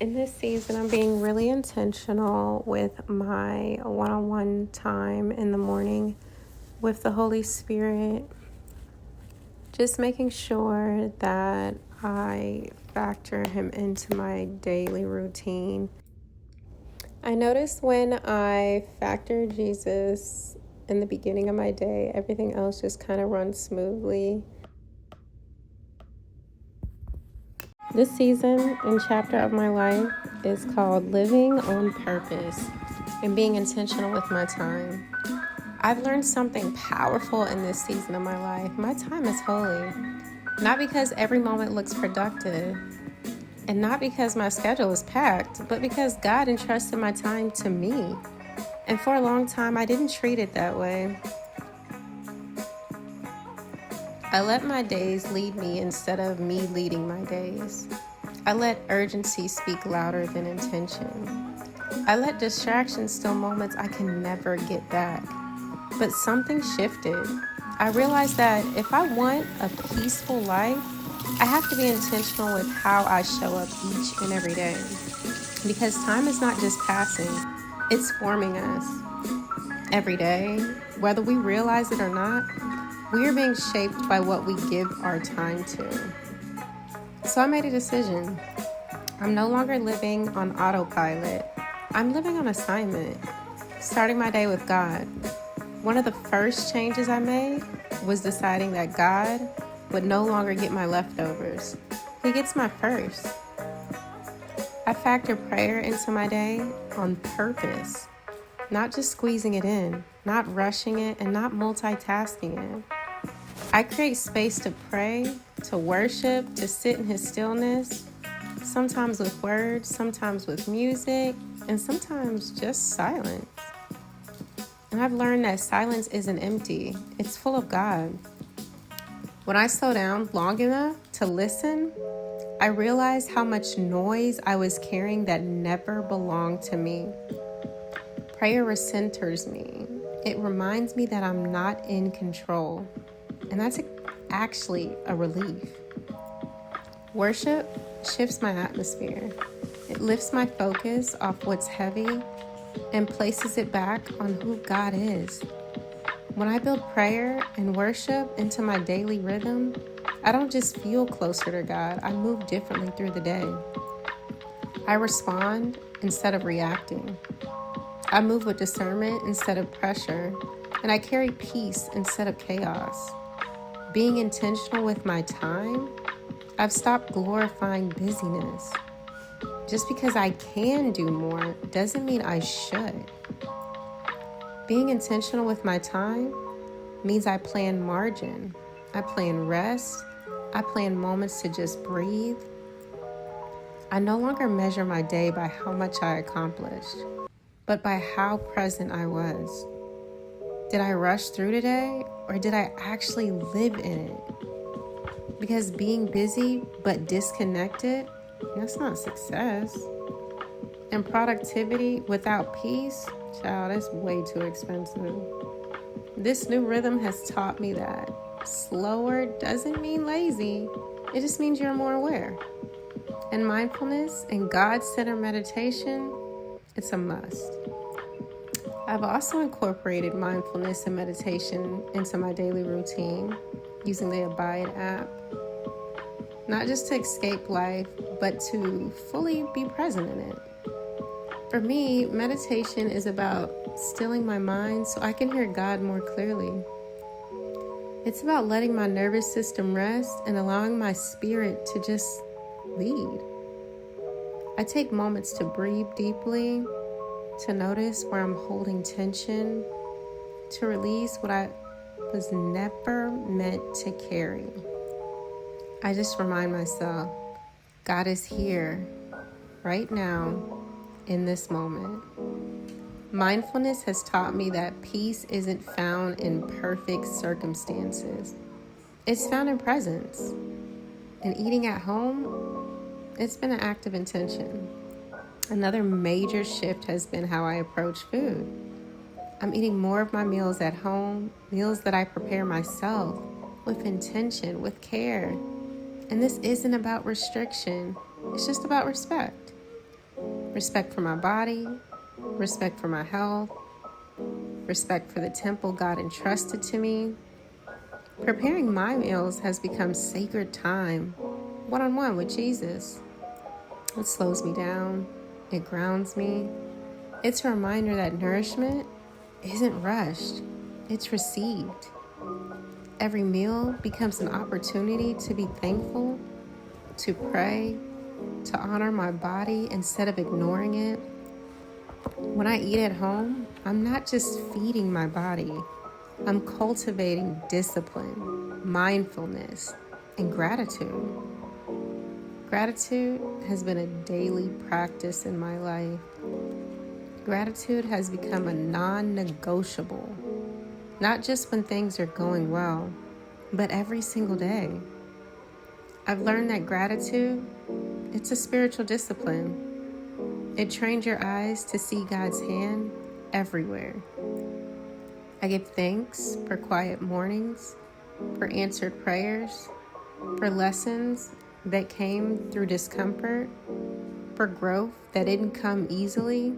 In this season, I'm being really intentional with my one-on-one time in the morning with the Holy Spirit. Just making sure that I factor Him into my daily routine. I notice when I factor Jesus in the beginning of my day, everything else just kind of runs smoothly. This season and chapter of my life is called Living on Purpose and being intentional with my time. I've learned something powerful in this season of my life. My time is holy, not because every moment looks productive and not because my schedule is packed, but because God entrusted my time to me. And for a long time, I didn't treat it that way. I let my days lead me instead of me leading my days. I let urgency speak louder than intention. I let distractions steal moments I can never get back. But something shifted. I realized that if I want a peaceful life, I have to be intentional with how I show up each and every day. Because time is not just passing, it's forming us. Every day, whether we realize it or not, we are being shaped by what we give our time to. So I made a decision. I'm no longer living on autopilot. I'm living on assignment, starting my day with God. One of the first changes I made was deciding that God would no longer get my leftovers. He gets my first. I factor prayer into my day on purpose, not just squeezing it in, not rushing it, and not multitasking it. I create space to pray, to worship, to sit in His stillness, sometimes with words, sometimes with music, and sometimes just silence. And I've learned that silence isn't empty, it's full of God. When I slow down long enough to listen, I realized how much noise I was carrying that never belonged to me. Prayer recenters me. It reminds me that I'm not in control. And that's actually a relief. Worship shifts my atmosphere. It lifts my focus off what's heavy and places it back on who God is. When I build prayer and worship into my daily rhythm, I don't just feel closer to God, I move differently through the day. I respond instead of reacting. I move with discernment instead of pressure, and I carry peace instead of chaos. Being intentional with my time, I've stopped glorifying busyness. Just because I can do more doesn't mean I should. Being intentional with my time means I plan margin. I plan rest. I plan moments to just breathe. I no longer measure my day by how much I accomplished, but by how present I was. Did I rush through today, or did I actually live in it? Because being busy but disconnected, that's not success. And productivity without peace, child, that's way too expensive. This new rhythm has taught me that slower doesn't mean lazy. It just means you're more aware. And mindfulness and God-centered meditation, it's a must. I've also incorporated mindfulness and meditation into my daily routine using the Abide app. Not just to escape life, but to fully be present in it. For me, meditation is about stilling my mind so I can hear God more clearly. It's about letting my nervous system rest and allowing my spirit to just lead. I take moments to breathe deeply, to notice where I'm holding tension, to release what I was never meant to carry. I just remind myself, God is here, right now, in this moment. Mindfulness has taught me that peace isn't found in perfect circumstances. It's found in presence. And eating at home, it's been an act of intention. Another major shift has been how I approach food. I'm eating more of my meals at home, meals that I prepare myself, with intention, with care. And this isn't about restriction, it's just about respect. respect for my body, respect for my health, respect for the temple God entrusted to me. Preparing my meals has become sacred time, one-on-one with Jesus. It slows me down. It grounds me. It's a reminder that nourishment isn't rushed. It's received. Every meal becomes an opportunity to be thankful, to pray, to honor my body instead of ignoring it. When I eat at home, I'm not just feeding my body. I'm cultivating discipline, mindfulness, and gratitude. Gratitude has been a daily practice in my life. Gratitude has become a non-negotiable, not just when things are going well, but every single day. I've learned that gratitude, it's a spiritual discipline. It trains your eyes to see God's hand everywhere. I give thanks for quiet mornings, for answered prayers, for lessons that came through discomfort, for growth that didn't come easily.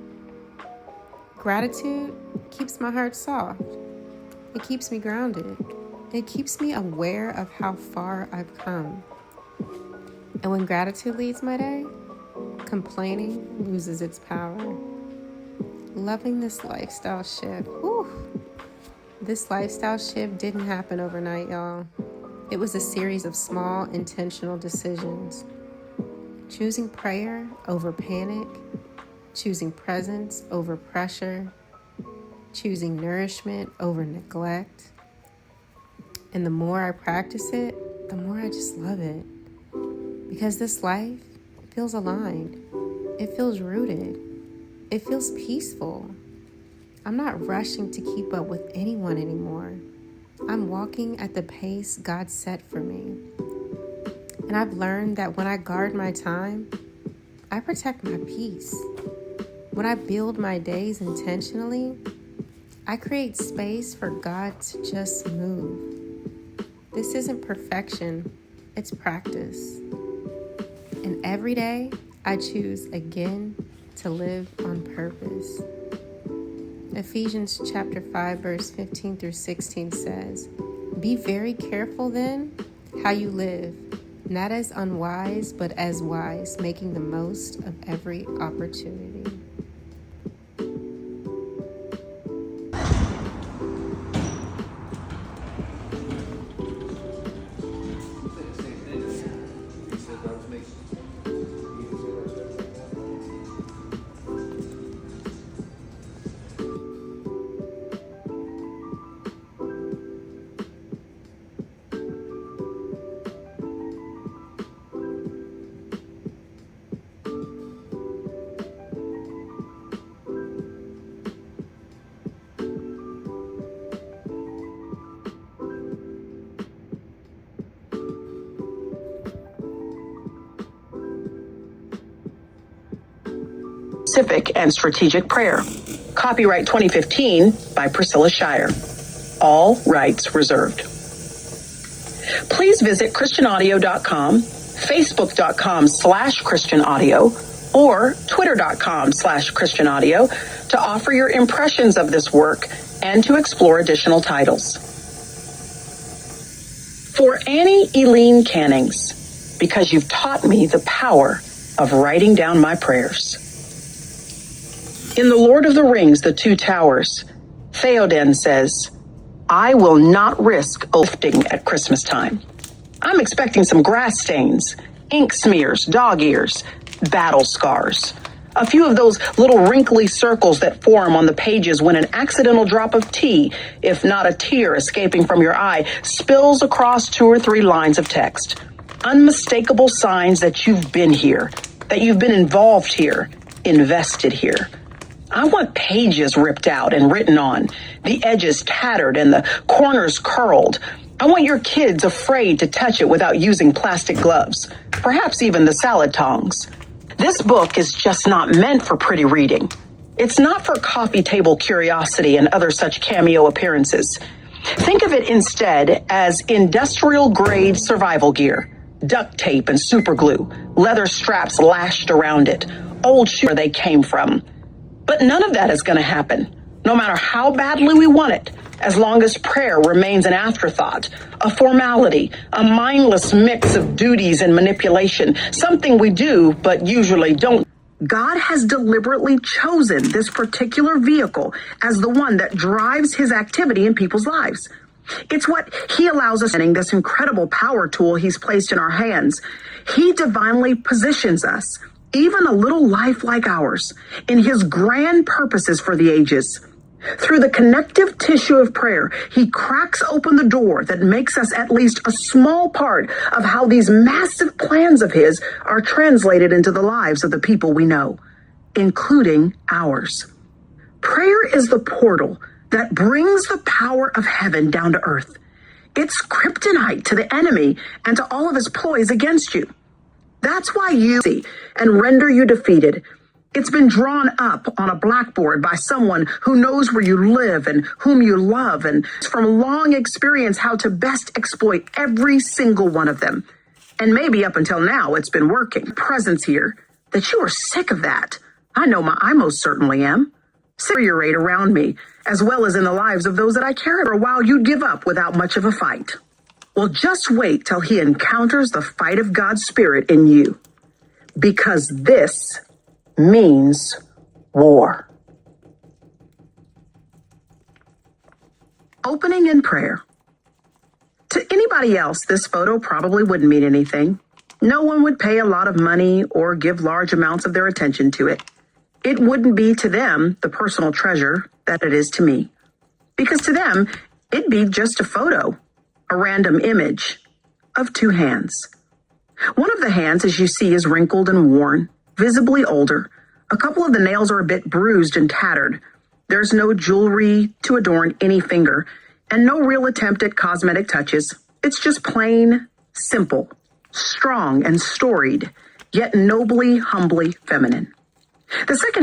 Gratitude keeps my heart soft. It keeps me grounded. It keeps me aware of how far I've come. And when gratitude leads my day, complaining loses its power. Loving this lifestyle shift. This lifestyle shift didn't happen overnight, y'all. It was a series of small, intentional decisions. Choosing prayer over panic, choosing presence over pressure, choosing nourishment over neglect. And the more I practice it, the more I just love it. Because this life feels aligned. It feels rooted. It feels peaceful. I'm not rushing to keep up with anyone anymore. I'm walking at the pace God set for me. And I've learned that when I guard my time, I protect my peace. When I build my days intentionally, I create space for God to just move. This isn't perfection, it's practice. And every day, I choose again to live on purpose. Ephesians chapter 5, verse 15 through 16 says, "Be very careful then how you live, not as unwise, but as wise, making the most of every opportunity." Civic and Strategic Prayer. Copyright 2015 by Priscilla Shire. All rights reserved. Please visit christianaudio.com, facebook.com/christianaudio, or twitter.com/christianaudio to offer your impressions of this work and to explore additional titles. For Annie Eileen Cannings, because you've taught me the power of writing down my prayers. In The Lord of the Rings, The Two Towers, Theoden says, "I will not risk lifting at Christmas time. I'm expecting some grass stains, ink smears, dog ears, battle scars. A few of those little wrinkly circles that form on the pages when an accidental drop of tea, if not a tear escaping from your eye, spills across 2 or 3 lines of text. Unmistakable signs that you've been here, that you've been involved here, invested here. I want pages ripped out and written on, the edges tattered and the corners curled. I want your kids afraid to touch it without using plastic gloves, perhaps even the salad tongs. This book is just not meant for pretty reading. It's not for coffee table curiosity and other such cameo appearances. Think of it instead as industrial-grade survival gear, duct tape and super glue, leather straps lashed around it, old shoe where they came from. But none of that is going to happen, no matter how badly we want it, as long as prayer remains an afterthought, a formality, a mindless mix of duties and manipulation, something we do but usually don't. God has deliberately chosen this particular vehicle as the one that drives his activity in people's lives. It's what he allows us in this incredible power tool he's placed in our hands. He divinely positions us, even a little life like ours, in his grand purposes for the ages. Through the connective tissue of prayer, he cracks open the door that makes us at least a small part of how these massive plans of his are translated into the lives of the people we know, including ours. Prayer is the portal that brings the power of heaven down to earth. It's kryptonite to the enemy and to all of his ploys against you. That's why you see and render you defeated. It's been drawn up on a blackboard by someone who knows where you live and whom you love, and from long experience how to best exploit every single one of them. And maybe up until now it's been working. Presence here that you are sick of that. I know I most certainly am. Deteriorate around me, as well as in the lives of those that I care. For a while you'd give up without much of a fight. Well, just wait till he encounters the fight of God's Spirit in you. Because this means war. Opening in prayer. To anybody else, this photo probably wouldn't mean anything. No one would pay a lot of money or give large amounts of their attention to it. It wouldn't be to them the personal treasure that it is to me. Because to them, it'd be just a photo, a random image of two hands. One of the hands, as you see, is wrinkled and worn, visibly older. A couple of the nails are a bit bruised and tattered. There's no jewelry to adorn any finger, and no real attempt at cosmetic touches. It's just plain, simple, strong and storied, yet nobly, humbly feminine. The second